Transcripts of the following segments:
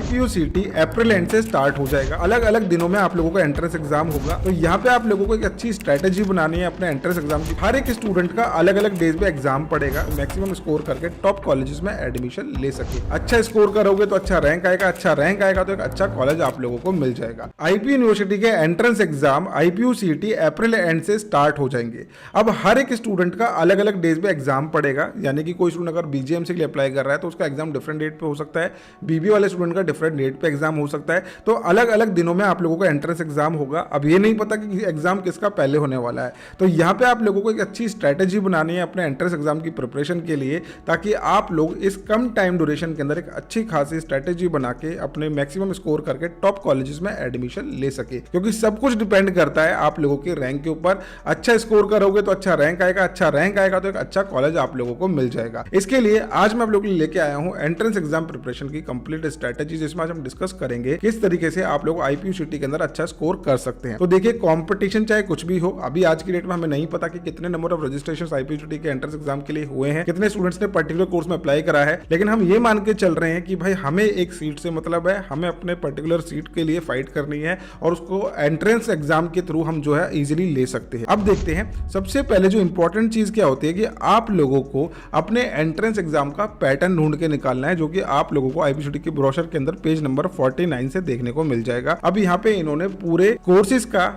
IPUCT April and से start हो जाएगा। अलग अलग दिनों में आप लोगों का एंट्रेंस एग्जाम होगा। तो यहाँ पे आप लोगों को एक अच्छी स्ट्रेटेजी बनानी है अपने एंट्रेंस एग्जाम की। हर एक स्टूडेंट का अलग अलग डेज पे एग्जाम पड़ेगा, मैक्सिमम स्कोर करके टॉप कॉलेजेस में एडमिशन ले सके। अच्छा स्कोर करोगे तो अच्छा रैंक आएगा, अच्छा रैंक आएगा तो एक अच्छा कॉलेज आप लोगों को मिल जाएगा। IPU यूनिवर्सिटी के entrance exam IPUCT April and से स्टार्ट हो जाएंगे। अब हर एक स्टूडेंट का अलग अलग डेज पे एग्जाम पड़ेगा, यानी कि कोई स्टूडेंट अगर BGMC के लिए अप्लाई कर रहा है तो उसका एग्जाम डिफरेंट डेट पे हो सकता है, BBA वाले स्टूडेंट का डिफरेंट डेट पे एग्जाम हो सकता है। तो अलग अलग दिनों में आप लोगों का एंट्रेंस एग्जाम होगा। अब ये नहीं पता कि एग्जाम किसका पहले होने वाला है। तो यहाँ पे आप लोगों को एक अच्छी स्ट्रैटेजी बनानी है अपने एंट्रेंस एग्जाम की प्रिपरेशन के लिए, ताकि आप लोग इस कम टाइम ड्यूरेशन के अंदर एक अच्छी खासी स्ट्रैटेजी बना के अपने मैक्सिमम स्कोर करके टॉप कॉलेजेस में एडमिशन ले सके। क्योंकि सब कुछ डिपेंड करता है आप लोगों के रैंक के ऊपर। अच्छा स्कोर करोगे तो अच्छा रैंक आएगा, अच्छा रैंक आएगा तो एक अच्छा कॉलेज आप लोगों को मिल जाएगा। इसके लिए आज मैं आप लोगों के लिए लेके आया हूं एंट्रेंस एग्जाम प्रिपरेशन की कंप्लीट स्ट्रैटेजी, जिसमें आज हम डिस्कस करेंगे किस तरीके से आप लोग IPUCT के अंदर अच्छा स्कोर कर सकते हैं। तो देखिए, कंपटीशन चाहे कुछ भी हो, अभी आज की डेट में हमें नहीं पता कि कितने नंबर ऑफ रजिस्ट्रेशंस IPUCT के एंट्रेंस एग्जाम के लिए हुए हैं, कितने स्टूडेंट्स ने पर्टिकुलर कोर्स में अप्लाई करा है। लेकिन हम ये मान के चल रहे हैं कि भाई हमें एक सीट से मतलब है, हमें अपने पर्टिकुलर सीट के लिए फाइट करनी है और उसको एंट्रेंस एग्जाम के थ्रू हम जो है इजीली ले सकते हैं। अब देखते हैं सबसे पहले जो इंपॉर्टेंट चीज क्या होती है कि आप लोगों को अपने एंट्रेंस एग्जाम का पैटर्न ढूंढ के निकालना है, जो कि आप लोगों को IPUCT के ब्रोशर के अंदर पेज नंबर 49 से देखने को मिल जाएगा। अब यहाँ पे इन्होंने पूरे कोर्सेज का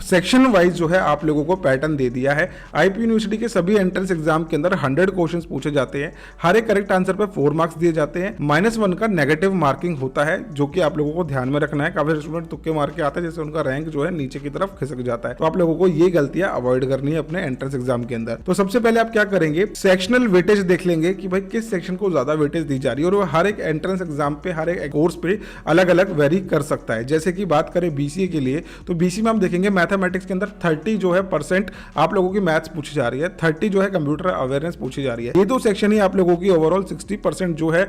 सेक्शन वाइज जो है आप लोगों को पैटर्न दे दिया है। IPU यूनिवर्सिटी के सभी एंट्रेंस एग्जाम के अंदर 100 क्वेश्चंस पूछे जाते हैं। हर एक करेक्ट आंसर पे 4 मार्क्स दिए जाते हैं। -1 का नेगेटिव मार्किंग होता है, जो कि आप लोगों को ध्यान में रखना है। काफी स्टूडेंट तुक्के मार के आते हैं, जैसे उनका रैंक जो है नीचे की तरफ खिसक जाता है। तो आप लोगों को ये गलतियां अवॉइड करनी है अपने एंट्रेंस एग्जाम के अंदर। तो सबसे पहले आप क्या करेंगे, सेक्शनल वेटेज देख लेंगे कि भाई किस सेक्शन को ज्यादा वेटेज दी जा रही है, और वो हर एक एंट्रेंस एग्जाम पे, हर एक कोर्स पे अलग अलग वेरी कर सकता है। जैसे कि बात करें BCA के लिए, तो BCA में आप देखेंगे मैथमेटिक्स के अंदर 30 जो है परसेंट आप लोगों की मैथ्स पूछी जा रही है, 30 जो है कंप्यूटर अवेयरनेस पूछी जा रही है। ये दो सेक्शन ही आप लोगों की ओवरऑल 60% जो है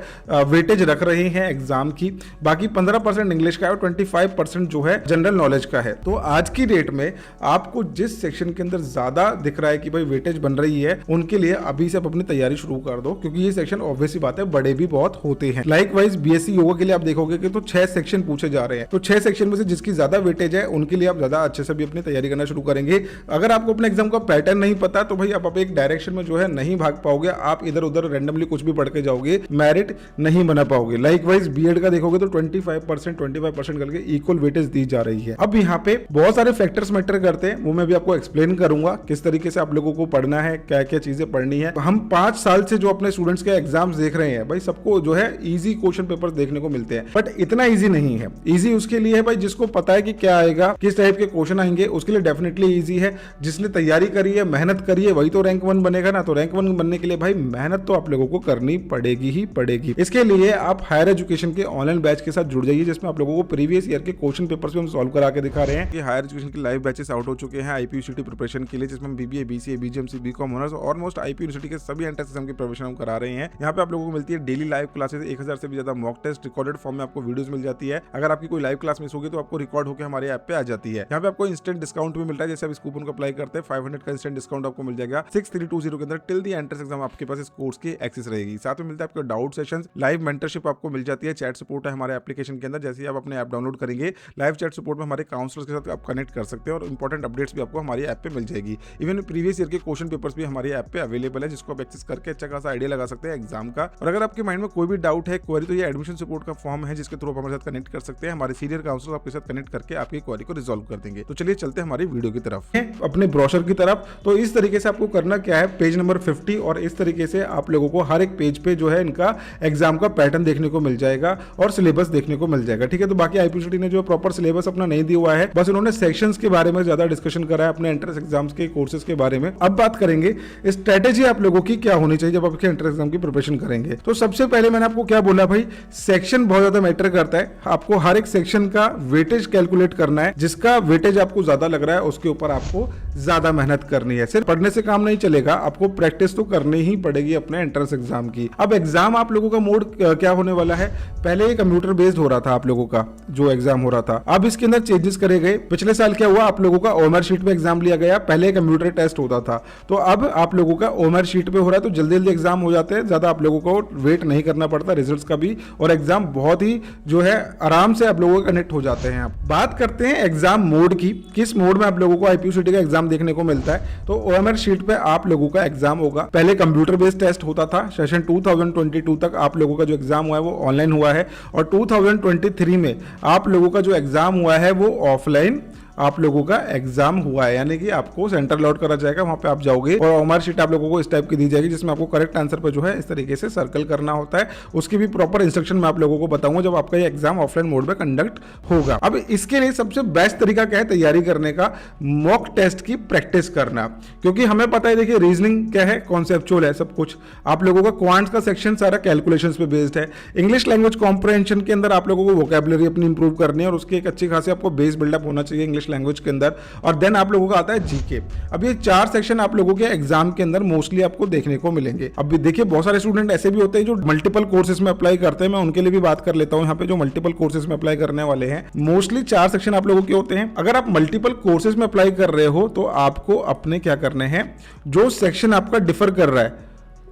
वेटेज रख रहे हैं एग्जाम की। बाकी 15% इंग्लिश का है और 25% जो है जनरल नॉलेज का है। तो आज की डेट में आपको जिस सेक्शन के अंदर ज्यादा दिख रहा है कि भाई वेटेज बन रही है, उनके लिए अभी से आप अपनी तैयारी शुरू कर दो, क्योंकि ये सेक्शन ऑब्वियस ही बात है बड़े भी बहुत होते हैं। लाइकवाइज BSc योगा के लिए आप देखोगे कि तो 6 सेक्शन पूछे जा रहे हैं। तो 6 सेक्शन में से जिसकी ज्यादा वेटेज है उनके लिए आप ज्यादा अच्छे से भी अपनी तैयारी करना शुरू करेंगे। अगर आपको अपने एग्जाम का पैटर्न नहीं पता तो भाई आप एक डायरेक्शन में जो है नहीं भाग पाओगे, आप इधर उधर रैंडमली कुछ भी पढ़ के जाओगे, मेरिट नहीं बना पाओगे। लाइकवाइज B.Ed का देखोगे तो 25% करके इक्वल वेटेज दी जा रही है। अब यहाँ पे बहुत सारे फैक्टर्स मैटर करते हैं, वो मैं भी आपको एक्सप्लेन करूंगा किस तरीके से आप लोगों को पढ़ना है, क्या क्या चीजें पढ़नी है। हम 5 साल से जो अपने स्टूडेंट्स के एग्जाम्स देख रहे हैं, भाई सबको जो है इजी क्वेश्चन पेपर्स देखने को मिलते हैं, बट इतना इजी नहीं है। इजी उसके लिए है भाई जिसको पता है कि क्या आएगा, किस टाइप के क्वेश्चन आएंगे, उसके लिए डेफिनेटली इजी है। जिसने तैयारी करी है, मेहनत करी है, वही तो रैंक 1 बनेगा ना। तो रैंक 1 बनने के लिए भाई मेहनत तो आप लोगों को करनी पड़ेगी ही पड़ेगी। इसके लिए आप हायर एजुकेशन के ऑनलाइन बैच के साथ जुड़ जाइए, जिसमें आप लोगों को प्रीवियस ईयर के क्वेश्चन पेपर्स भी हम सॉल्व करा के दिखा रहे हैं। कि हायर एजुकेशन के लाइव बैचेस आउट हो चुके हैं IPUCT प्रिपरेशन के लिए, जिसमें BBA, BCA, BGMC, BCom honours almost IPU university के सभी एंट्रेंस एग्जाम की प्रिपरेशन हम करा रहे हैं। यहाँ पे आप लोगों को मिलती है डेली लाइव क्लासेस, 1000 से भी ज्यादा मॉक टेस्ट रिकॉर्डेड फॉर्म में आपको वीडियोस मिल जाती है। अगर आपकी कोई लाइव क्लास मिस होगी तो आपको रिकॉर्ड होकर हमारे ऐप पे आ जाती है। यहाँ पे आपको इंस्टेंट डिस्काउंट भी मिलता है, जैसे आप इस कूपन को अप्लाई करते हैं 500 का इंस्टेंट डिस्काउंट आपको मिल जाएगा। 6320 के अंदर टिल द एंट्रेंस एग्जाम आपके पास इस कोर्स की एक्सेस रहेगी। साथ में मिलता है आपको डाउट सेशंस, लाइव मेंटरशिप आपको मिल जाती है, चैट सपोर्ट है हमारे एप्लीकेशन के अंदर। जैसे ही आप अपने ऐप डाउनलोड करेंगे, लाइव चैट सपोर्ट में हमारे काउंसलर्स के साथ आप कनेक्ट कर सकते हैं और इंपॉर्टेंट अपडेट्स भी आपको हमारी ऐप पे मिल जाएगी। इवन प्रीवियस ईयर के क्वेश्चन पेपर्स भी हमारी ऐप पे अवेलेबल है, जिसको आप एक्सेस करके अच्छा खासा आइडिया लगा सकते हैं एग्जाम का। और अगर आपके माइंड में कोई भी डाउट है, क्वेरी, तो ये एडमिशन सपोर्ट का फॉर्म है, जिसके थ्रू आप हमारे साथ कनेक्ट कर सकते हैं। हमारे सीनियर काउंसलर आपके साथ कनेक्ट करके आपकी क्वेरी को रिजॉल्व कर देंगे। तो चलिए चलते हैं हमारी वीडियो की तरफ, अपने ब्रोशर की तरफ। तो इस तरीके से आपको करना क्या है, पेज नंबर 50, और इस तरीके से आप लोगों को हर एक पेज पे जो है इनका एग्जाम का पैटर्न देखने को मिल जाएगा और सिलेबस देखने को मिल जाएगा। ठीक है, तो बाकी IPUCT ने जो प्रॉपर सिलेबस अपना नहीं दिया हुआ है, बस उन्होंने सेक्शंस के बारे में ज्यादा डिस्कशन करा है अपने एंट्रेंस एग्जाम्स के कोर्सेज के बारे में। अब बात करेंगे स्ट्रेटेजी आप लोगों की क्या होनी चाहिए जब आपके एंट्रेंस एग्जाम की प्रिपरेशन करेंगे। तो सबसे पहले मैंने आपको क्या बोला भाई, सेक्शन बहुत ज्यादा मैटर करता है। आपको हर एक सेक्शन का वेटेज कैलकुलेट करना है, जिसका वेटेज आपको ज्यादा लग रहा है उसके ऊपर आपको ज्यादा मेहनत करनी है। सिर्फ पढ़ने से काम नहीं चलेगा, आपको प्रैक्टिस तो करनी ही पड़ेगी अपने एंट्रेंस एग्जाम की। अब एग्जाम आप लोगों का मोड क्या होने वाला है, पहले कंप्यूटर बेस्ड हो रहा था आप लोगों का जो एग्जाम हो रहा था, अब इसके अंदर चेंजेस करे गए। पिछले साल क्या हुआ, आप लोगों का ओएमआर शीट पे एग्जाम लिया गया, पहले कंप्यूटर टेस्ट होता था, तो अब आप लोगों का ओएमआर शीट पे हो रहा है, तो जल्दी जल्दी एग्जाम हो जाते हैं, ज्यादा आप लोगों को वेट नहीं करना पड़ता रिजल्ट्स का भी, और एग्जाम बहुत ही जो है आराम से आप लोगों को कनेक्ट हो जाते हैं। बात करते हैं एग्जाम मोड की, किस मोड में आप लोगों को आईपीयूसीटी का एग्जाम देखने को मिलता है। तो ओएमआर शीट पे आप लोगों का एग्जाम होगा, पहले कंप्यूटर बेस्ड टेस्ट होता था, सेशन 2022 तक आप लोगों का जो एग्जाम हुआ है वो ऑनलाइन हुआ है, और 2023 में आप लोगों का जो एग्जाम हुआ है वो ऑफलाइन आप लोगों का एग्जाम हुआ है, यानी कि आपको सेंटर अलॉट करा जाएगा, वहां पे आप जाओगे और ओएमआर शीट आप लोगों को इस टाइप की दी जाएगी, जिसमें आपको करेक्ट आंसर पे जो है इस तरीके से सर्कल करना होता है। उसकी भी प्रॉपर इंस्ट्रक्शन मैं आप लोगों को बताऊंगा जब आपका ये एग्जाम ऑफलाइन मोड में कंडक्ट होगा। अब इसके लिए सबसे बेस्ट तरीका क्या है तैयारी करने का, मॉक टेस्ट की प्रैक्टिस करना, क्योंकि हमें पता है देखिए रीजनिंग क्या है, कॉन्सेप्चुअल है सब कुछ, आप लोगों का क्वांट्स का सेक्शन सारा कैलकुलेशंस पे बेस्ड है। इंग्लिश लैंग्वेज कॉम्प्रहेंशन के अंदर आप लोगों को वोकैबुलरी अपनी इंप्रूव करनी है, और उसकी एक अच्छी खासी आपको बेस बिल्डअप होना चाहिए इंग्लिश लैंग्वेज के अंदर, और देन आप लोगों का आता है जीके। अब ये 4 सेक्शन आप लोगों के एग्जाम के अंदर मोस्टली आपको देखने को मिलेंगे। अब देखिए बहुत सारे स्टूडेंट ऐसे भी होते हैं जो मल्टीपल कोर्सेज में अप्लाई करते हैं, मैं उनके लिए भी बात कर लेता हूं यहाँ पे, जो मल्टीपल कोर्सेज में अप्लाई करने वाले हैं। मोस्टली 4 सेक्शन आप लोगों के होते हैं। अगर आप मल्टीपल कोर्सेज में अप्लाई कर रहे हो तो आपको अपने क्या करने हैं, जो सेक्शन आपका डिफर कर रहा है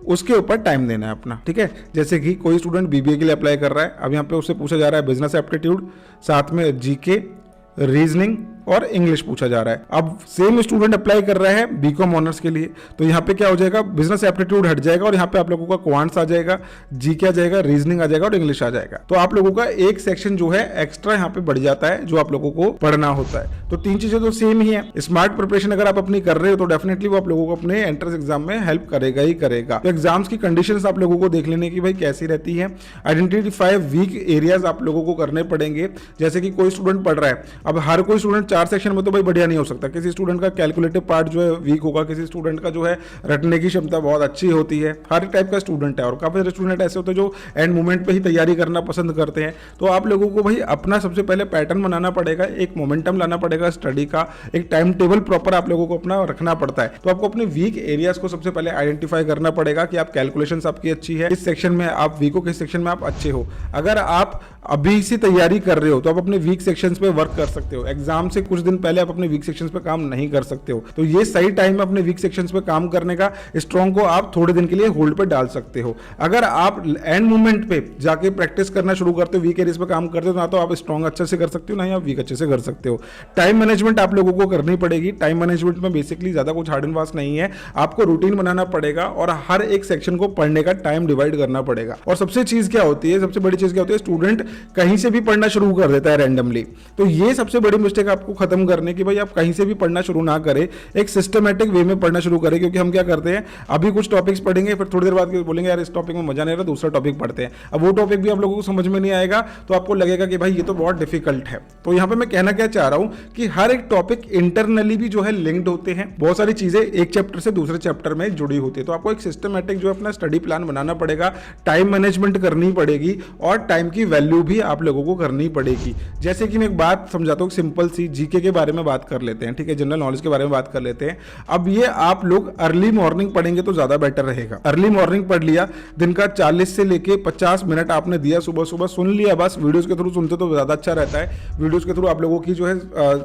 उसके ऊपर टाइम देना है अपना, ठीक है। जैसे कि कोई स्टूडेंट बीबीए के लिए अप्लाई कर रहा है, अब यहाँ पे उससे पूछा जा रहा है बिजनेस एप्टीट्यूड, साथ में जीके, रीजनिंग और इंग्लिश पूछा जा रहा है। अब सेम स्टूडेंट अप्लाई कर रहा है बीकॉम ऑनर्स के लिए, तो यहाँ पे क्या हो जाएगा, बिजनेस एप्टीट्यूड हट जाएगा और यहाँ पे आप लोगों का क्वांट्स आ जाएगा, जीके आ जाएगा, रीजनिंग आ जाएगा और इंग्लिश आ जाएगा। तो आप लोगों का एक सेक्शन जो है एक्स्ट्रा यहाँ पे बढ़ जाता है जो आप लोगों को पढ़ना होता है। तो 3 चीजें तो सेम ही है। स्मार्ट प्रिपरेशन अगर आप अपनी कर रहे हो तो डेफिनेटली वो आप लोगों को अपने एंट्रेंस एग्जाम में हेल्प करेगा ही करेगा। तो एग्जाम्स की कंडीशंस आप लोगों को देख लेने की भाई कैसी रहती है, आइडेंटिफाई वीक एरियाज आप लोगों को करने पड़ेंगे। जैसे कि कोई स्टूडेंट पढ़ रहा है, अब हर कोई स्टूडेंट 4 सेक्शन में तो भाई बढ़िया नहीं हो सकता, किसी स्टूडेंट का कैलकुलेटिव पार्ट जो है वीक होगा, किसी स्टूडेंट का जो है रटने की क्षमता बहुत अच्छी होती है, हर टाइप का स्टूडेंट है। और काफी सारे स्टूडेंट ऐसे होते हैं जो एंड मोमेंट पे ही तैयारी करना पसंद करते हैं। तो आप लोगों को भाई अपना सबसे पहले पैटर्न बनाना पड़ेगा, एक मोमेंटम लाना पड़ेगा स्टडी का, एक टाइम टेबल प्रॉपर आप लोगों को अपना रखना पड़ता है। तो आपको अपने वीक एरियाज को सबसे पहले आइडेंटिफाई करना पड़ेगा कि आप कैलकुलेशन आपकी अच्छी है, किस सेक्शन में आप वीक हो, किस सेक्शन में आप अच्छे हो। अगर आप अभी से तैयारी कर रहे हो तो आप अपने वीक सेक्शंस पे वर्क कर सकते हो, एग्जाम से कुछ दिन पहले आप अपने वीक सेक्शंस पे काम नहीं कर सकते हो। तो ये सही टाइम है अपने वीक सेक्शंस पे काम करने का। स्ट्रॉन्ग को आप थोड़े दिन के लिए होल्ड पे डाल सकते हो। अगर आप एंड मोमेंट पे जाके प्रैक्टिस करना शुरू करते हो, वीक एरियाज पे काम करते हो, ना तो आप स्ट्रॉन्ग अच्छे से कर सकते हो, ना ही आप वीक अच्छे से कर सकते हो। टाइम मैनेजमेंट आप लोगों को करनी पड़ेगी। टाइम मैनेजमेंट में बेसिकली ज्यादा कुछ हार्ड एंड फास्ट नहीं है, आपको रूटीन बनाना पड़ेगा और हर एक सेक्शन को पढ़ने का टाइम डिवाइड करना पड़ेगा। और सबसे चीज क्या होती है, सबसे बड़ी चीज क्या होती है, स्टूडेंट कहीं से भी पढ़ना शुरू कर देता है रैंडमली। तो ये सबसे बड़ी मिस्टेक आपको खत्म करने की, भाई आप कहीं से भी पढ़ना शुरू ना करें, एक सिस्टमैटिक वे में पढ़ना शुरू करें। क्योंकि हम क्या करते हैं, अभी कुछ टॉपिक्स पढ़ेंगे, फिर थोड़ी देर बाद बोलेंगे यार इस टॉपिक में मजा नहीं आ रहा, दूसरा टॉपिक पढ़ते हैं। अब वो टॉपिक भी आप लोगों को समझ में नहीं आएगा, तो आपको लगेगा कि भाई ये तो बहुत डिफिकल्ट है। तो यहाँ पे मैं कहना क्या चाह रहा हूं कि हर एक टॉपिक इंटरनली भी जो है लिंक्ड होते हैं, बहुत सारी चीजें एक चैप्टर से दूसरे चैप्टर में जुड़ी होती है। तो आपको एक सिस्टमैटिक जो अपना स्टडी प्लान बनाना पड़ेगा, टाइम मैनेजमेंट करनी पड़ेगी और टाइम की वैल्यू भी आप लोगों को करनी पड़ेगी। जैसे कि मैं एक बात समझाता हूँ, सिंपल सी जीके के बारे में बात कर लेते हैं, ठीक है, जनरल नॉलेज के बारे में बात कर लेते हैं। अब ये आप लोग अर्ली मॉर्निंग पढ़ेंगे तो ज्यादा बेटर रहेगा। अर्ली मॉर्निंग पढ़ लिया, दिन का 40 से लेके 50 मिनट आपने दिया, सुबह सुबह सुन लिया, बस वीडियोस के थ्रू सुनते तो ज्यादा अच्छा रहता है। वीडियोस के थ्रू आप लोगों की जो है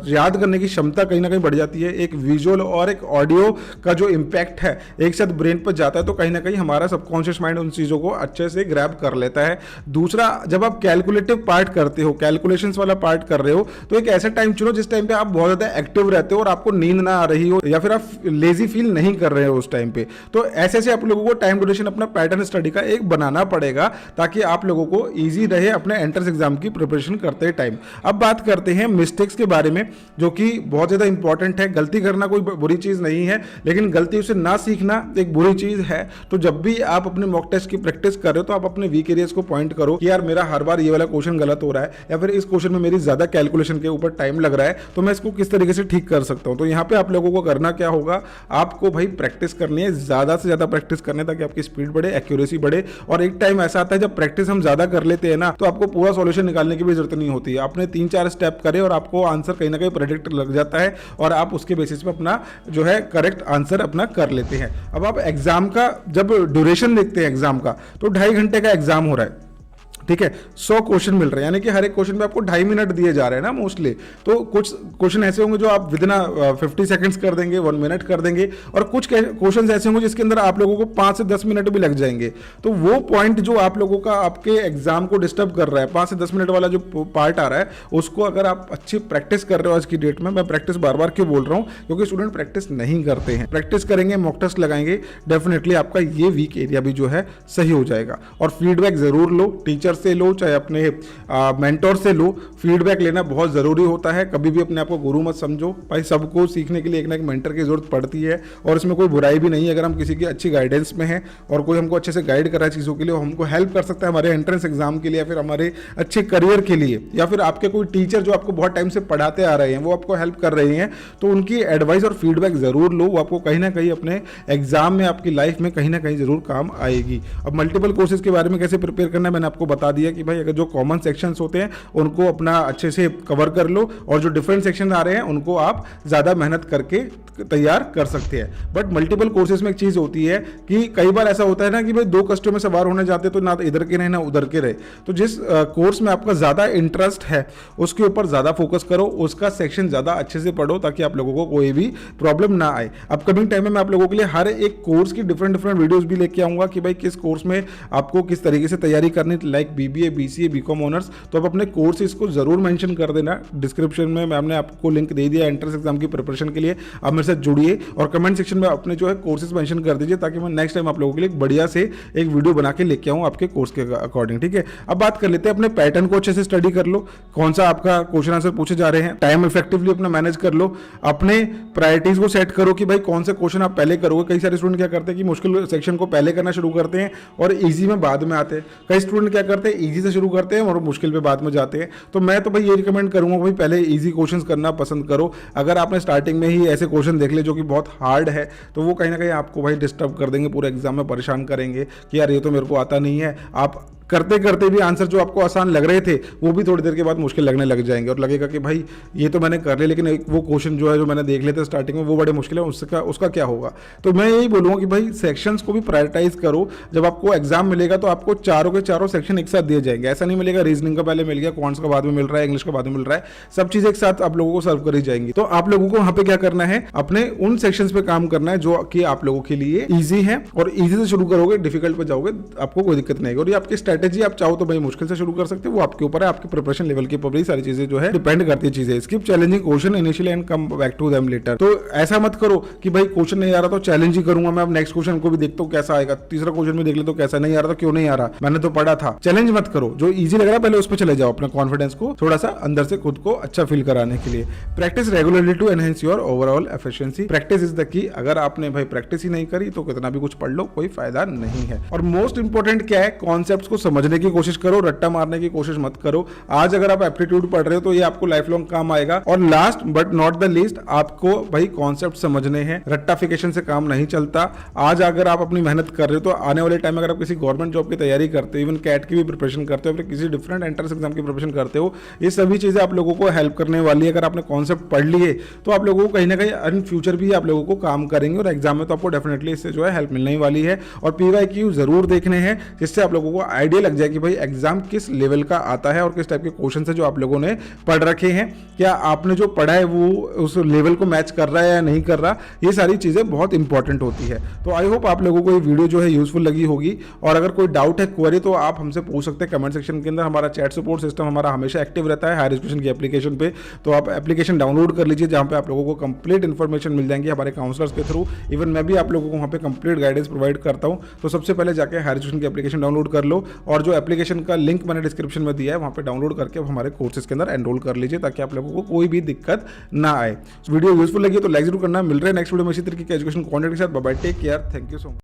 याद करने की क्षमता कहीं ना कहीं बढ़ जाती है। एक विजुअल और एक ऑडियो का जो इंपैक्ट है एक साथ ब्रेन पर जाता है, तो कहीं ना कहीं हमारा सबकॉन्शियस माइंड उन चीजों को अच्छे से ग्रैब कर लेता है। दूसरा, जब आप कैलकुलेटिव पार्ट करते हो, कैलकुलेशंस वाला पार्ट कर रहे हो, तो एक ऐसा टाइम चुनो जिस टाइम पे आप बहुत ज्यादा एक्टिव रहते हो और आपको नींद ना आ रही हो या फिर आप लेजी फील नहीं कर रहे हो उस टाइम पे। तो ऐसे आप लोगों को टाइम ड्यूरेशन अपना पैटर्न स्टडी का एक बनाना पड़ेगा, ताकि आप लोगों को इजी रहे अपने एंट्रेंस एग्जाम की प्रिपरेशन करते टाइम। अब बात करते हैं मिस्टेक्स के बारे में, जो कि बहुत ज्यादा इंपॉर्टेंट है। गलती करना कोई बुरी चीज नहीं है, लेकिन गलती से ना सीखना एक बुरी चीज है। तो जब भी आप अपने मॉक टेस्ट की प्रैक्टिस कर रहे हो तो आप अपने वीक एरियाज को पॉइंट करो कि यार मेरा हर बार ये वाला वाला क्वेश्चन गलत हो रहा है, या फिर इस क्वेश्चन में मेरी ज़्यादा कैलकुलेशन के ऊपर टाइम लग रहा है, तो मैं इसको किस तरीके से ठीक कर सकता हूँ। तो यहाँ पे आप लोगों को करना क्या होगा, आपको भाई प्रैक्टिस करनी है, ज़्यादा से ज़्यादा प्रैक्टिस करनी है, ताकि आपकी स्पीड बढ़े, एक्यूरेसी बढ़े। और एक टाइम ऐसा आता है जब प्रैक्टिस हम ज़्यादा कर लेते हैं ना, तो आपको पूरा सॉल्यूशन निकालने की भी जरूरत नहीं होती है। आपने 3-4 स्टेप करे और आपको आंसर कहीं ना कहीं प्रेडिक्ट लग जाता है, और आप उसके बेसिस पे अपना जो है करेक्ट आंसर अपना कर लेते हैं। अब आप एग्जाम का जब ड्यूरेशन देखते हैं एग्जाम का, तो 2.5 घंटे का एग्जाम हो रहा है, ठीक है, 100 क्वेश्चन मिल रहे हैं, यानी कि हर एक क्वेश्चन पे आपको 2.5 मिनट दिए जा रहे हैं ना मोस्टली। तो कुछ क्वेश्चन ऐसे होंगे जो आप विदिन 50 सेकंड्स कर देंगे, 1 मिनट कर देंगे, और कुछ क्वेश्चन ऐसे होंगे जिसके अंदर आप लोगों को 5 से 10 मिनट भी लग जाएंगे। तो वो पॉइंट जो आप लोगों का आपके एग्जाम को डिस्टर्ब कर रहा है, 5 से 10 मिनट वाला जो पार्ट आ रहा है, उसको अगर आप अच्छी प्रैक्टिस कर रहे हो आज की डेट में, मैं प्रैक्टिस बार बार क्यों बोल रहा हूँ, क्योंकि स्टूडेंट प्रैक्टिस नहीं करते हैं। प्रैक्टिस करेंगे, मॉक टेस्ट लगाएंगे, डेफिनेटली आपका ये वीक एरिया भी जो है सही हो जाएगा। और फीडबैक जरूर लो, टीचर से लो चाहे अपने मेंटोर से लो। फीडबैक लेना बहुत ज़रूरी होता है, कभी भी अपने आप को गुरु मत समझो भाई। सबको सीखने के लिए एक ना एक मेंटर की जरूरत पड़ती है, और इसमें कोई बुराई भी नहीं है अगर हम किसी की अच्छी गाइडेंस में हैं और कोई हमको अच्छे से गाइड कर रहा है चीज़ों के लिए, हमको हेल्प कर सकता है हमारे एंट्रेंस एग्जाम के लिए, या फिर हमारे अच्छे करियर के लिए, या फिर आपके कोई टीचर जो आपको बहुत टाइम से पढ़ाते आ रहे हैं वो आपको हेल्प कर रहे हैं, तो उनकी एडवाइस और फीडबैक ज़रूर लो। वो आपको कहीं ना कहीं अपने एग्जाम में, आपकी लाइफ में कहीं ना कहीं ज़रूर काम आएगी। अब मल्टीपल कोर्सेज के बारे में कैसे प्रिपेयर करना है मैंने आपको बता दिया कि भाई अगर जो कॉमन सेक्शंस होते हैं उनको अपना अच्छे से कवर कर लो, और जो डिफरेंट सेक्शन आ रहे हैं उनको आप ज़्यादा मेहनत करके तैयार कर सकते हैं। बट मल्टीपल कोर्सेज में एक चीज़ होती है कि कई बार ऐसा होता है ना कि भाई 2 कस्टों में सवार होने जाते तो ना इधर के रहे ना उधर के रहे। तो जिस कोर्स में आपका ज़्यादा इंटरेस्ट है उसके ऊपर ज़्यादा फोकस करो, उसका सेक्शन ज़्यादा अच्छे से पढ़ो, ताकि आप लोगों को कोई भी प्रॉब्लम ना आए। अपकमिंग टाइम में मैं आप लोगों के लिए हर एक कोर्स की डिफरेंट वीडियोज़ भी लेके आऊँगा कि भाई किस कोर्स में आपको किस तरीके से तैयारी करनी, like BBA, BCA, BCom honours. तो आप अपने कोर्सेज को जरूर मेंशन कर देना, डिस्क्रिप्शन में मैंने आपको लिंक दे दिया एंट्रेंस एग्जाम की प्रिपरेशन के लिए, आप मेरे साथ जुड़िए और कमेंट सेक्शन में अपने जो है कोर्सेज मेंशन कर दीजिए, ताकि मैं नेक्स्ट टाइम आप लोगों के लिए बढ़िया से एक वीडियो बना के लेके आऊँ आपके कोर्स के अकॉर्डिंग, ठीक है। अब बात कर लेते हैं, अपने पैटर्न को अच्छे से स्टडी कर लो, कौन सा आपका क्वेश्चन आंसर पूछे जा रहे हैं, टाइम इफेक्टिवली अपना मैनेज कर लो, अपने प्रायोरिटीज को सेट करो कि भाई कौन से क्वेश्चन आप पहले करोगे। कई सारे स्टूडेंट क्या करते हैं कि मुश्किल सेक्शन को पहले करना शुरू करते हैं और ईजी में बाद में आते हैं। कई स्टूडेंट क्या करते हैं, ईजी से शुरू करते हैं और मुश्किल पे बाद में जाते हैं। तो मैं तो भाई ये रिकमेंड करूंगा भाई पहले इजी क्वेश्चंस करना पसंद करो। अगर आपने स्टार्टिंग में ही ऐसे क्वेश्चन देख ले जो कि बहुत हार्ड है, तो वो कहीं ना कहीं आपको भाई डिस्टर्ब कर देंगे, पूरे एग्जाम में परेशान करेंगे कि यार ये तो मेरे को आता नहीं है। आप करते करते भी आंसर जो आपको आसान लग रहे थे वो भी थोड़ी देर के बाद मुश्किल लगने लग जाएंगे, और लगेगा कि भाई ये तो मैंने कर लिया, लेकिन वो क्वेश्चन जो है जो मैंने देख लेते स्टार्टिंग में वो बड़े मुश्किल है, उसका क्या होगा। तो मैं यही बोलूँगा कि भाई सेक्शंस को भी प्रायोरिटाइज करो। जब आपको एग्जाम मिलेगा तो आपको चारों के चारों सेक्शन एक साथ दिए जाएंगे, ऐसा नहीं मिलेगा रीजनिंग का पहले मिल गया, क्वांट्स का बाद में मिल रहा है, इंग्लिश का बाद में मिल रहा है, सब चीज़ एक साथ आप लोगों को सर्व करी जाएंगी। तो आप लोगों को वहाँ पे क्या करना है, अपने उन सेक्शंस पे काम करना है जो कि आप लोगों के लिए ईजी है, और ईजी से शुरू करोगे डिफिकल्ट पे जाओगे आपको कोई दिक्कत नहीं है। और ये आपकी स्ट्रेटेजी, आप चाहो तो भाई मुश्किल से शुरू कर सकते हो, वो आपके ऊपर है, आपके प्रिपरेशन लेवल के ऊपर भी सारी चीजें जो है डिपेंड करती है चीजें। Skip challenging question initially and come back to them later. तो ऐसा मत करो कि भाई क्वेश्चन नहीं आ रहा तो चैलेंज ही करूंगा मैं, अब नेक्स्ट क्वेश्चन को भी देखता हूँ कैसा आएगा, तीसरा क्वेश्चन भी देख ले तो कैसा नहीं आ रहा, तो क्यों नहीं आ रहा, मैंने तो पढ़ा था। चैलेंज मत करो, जो इजी लग रहा है पहले उस पर चले जाओ, अपने कॉन्फिडेंस को थोड़ा सा अंदर से खुद को अच्छा फील कराने के लिए। Practice regularly to enhance your overall efficiency. Practice is the key. अगर आपने भाई प्रैक्टिस ही नहीं करी तो कितना भी कुछ पढ़ लो कोई फायदा नहीं है। और मोस्ट इंपॉर्टेंट क्या है, कॉन्सेप्ट्स को समझने की कोशिश करो, रट्टा मारने की कोशिश मत करो। आज अगर आप एप्टीट्यूड पढ़ रहे हो तो ये आपको लाइफ लॉन्ग काम आएगा। और last but not the least, आपको भाई कॉन्सेप्ट समझने हैं, रट्टाफिकेशन से काम नहीं चलता। आज अगर आप अपनी मेहनत कर रहे हो तो आने वाले टाइम में अगर आप किसी गवर्नमेंट जॉब की तैयारी करते हो, इवन कैट की भी प्रिपरेशन करते हो, फिर किसी डिफरेंट एंट्रेंस एग्जाम की प्रिपरेशन करते हो, ये सभी चीजें आप लोगों को हेल्प करने वाली है। अगर आपने कॉन्सेप्ट पढ़ लिए तो आप लोगों को कहीं ना कहीं इन फ्यूचर भी आप लोगों को काम करेंगे, और एग्जाम में तो आपको डेफिनेटली इससे जो है हेल्प मिलने वाली है। और PYQ जरूर देखने हैं, जिससे आप लोगों को आइडिया लग जाए कि भाई एग्जाम किस लेवल का आता है और किस टाइप के क्वेश्चन है जो आप लोगों ने पढ़ रखे हैं, क्या आपने जो पढ़ा है वो उस लेवल को मैच कर रहा है या नहीं कर रहा। ये सारी चीजें बहुत इंपॉर्टेंट होती है। तो आई होप आप लोगों को ये वीडियो जो है यूजफुल लगी होगी। और अगर कोई डाउट है, क्वेरी, तो आप हमसे पूछ सकते हैं कमेंट सेक्शन के अंदर। हमारा चैट सपोर्ट सिस्टम हमारा हमेशा एक्टिव रहता है हायर एजुकेशन की एप्लीकेशन पे, तो आप एप्लीकेशन डाउनलोड कर लीजिए, जहां पे आप लोगों को कंप्लीट इन्फॉर्मेशन मिल जाएंगी हमारे काउंसलर्स के थ्रू। इवन मैं भी आप लोगों को वहां पे कंप्लीट गाइडेंस प्रोवाइड करता हूं। तो सबसे पहले जाके हायर एजुकेशन की एप्लीकेशन डाउनलोड कर लो, और जो एप्लीकेशन का लिंक मैंने डिस्क्रिप्शन में दिया है वहां पे डाउनलोड करके हमारे कोर्सेज के अंदर एनरोल कर लीजिए, ताकि आप लोगों को कोई भी दिक्कत ना आए। वीडियो यूजफुल लगी तो लाइक जरूर करना। मिल रहे हैं नेक्स्ट वीडियो में इसी तरीके के एजुकेशन कंटेंट के साथ। Bye bye, take care, thank you so much.